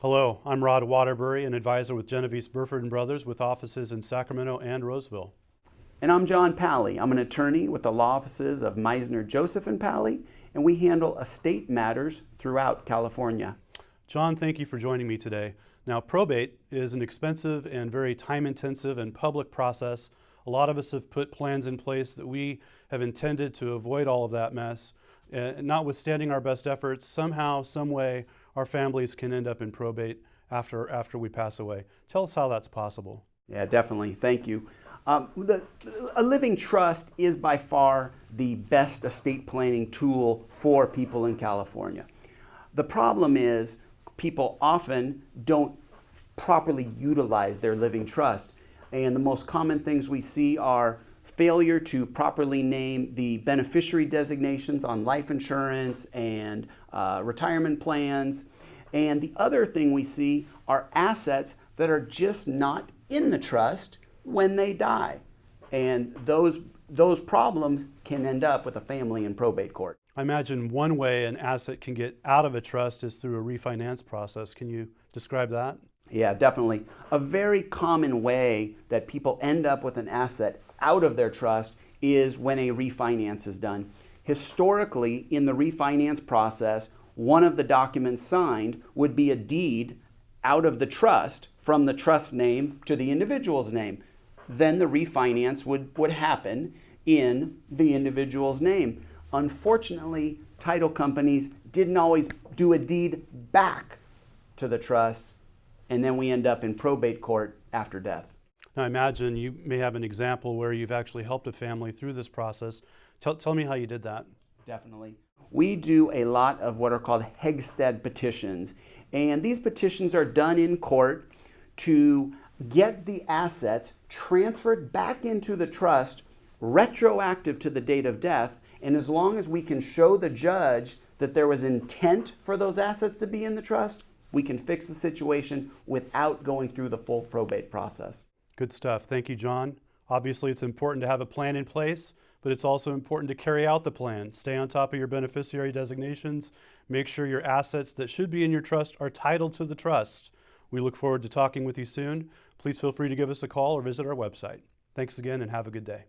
Hello, I'm Rod Waterbury, an advisor with Genovese Burford and Brothers with offices in Sacramento and Roseville. And I'm John Pally. I'm an attorney with the law offices of Meisner, Joseph & Pally, and we handle estate matters throughout California. John, thank you for joining me today. Now, probate is an expensive and very time-intensive and public process. A lot of us have put plans in place that we have intended to avoid all of that mess. Notwithstanding our best efforts, somehow, some way, our families can end up in probate after we pass away. Tell us how that's possible. Yeah, definitely. Thank you. A living trust is by far the best estate planning tool for people in California. The problem is people often don't properly utilize their living trust. And the most common things we see are failure to properly name the beneficiary designations on life insurance and retirement plans. And the other thing we see are assets that are just not in the trust when they die. And those problems can end up with a family in probate court. I imagine one way an asset can get out of a trust is through a refinance process. Can you describe that? Yeah, definitely. A very common way that people end up with an asset out of their trust is when a refinance is done. Historically, in the refinance process, one of the documents signed would be a deed out of the trust from the trust name to the individual's name. Then the refinance would happen in the individual's name. Unfortunately, title companies didn't always do a deed back to the trust, and then we end up in probate court after death. Now, I imagine you may have an example where you've actually helped a family through this process. Tell me how you did that. Definitely. We do a lot of what are called Hegstead petitions, and these petitions are done in court to get the assets transferred back into the trust retroactive to the date of death. And as long as we can show the judge that there was intent for those assets to be in the trust, we can fix the situation without going through the full probate process. Good stuff. Thank you, John. Obviously, it's important to have a plan in place, but it's also important to carry out the plan. Stay on top of your beneficiary designations. Make sure your assets that should be in your trust are titled to the trust. We look forward to talking with you soon. Please feel free to give us a call or visit our website. Thanks again and have a good day.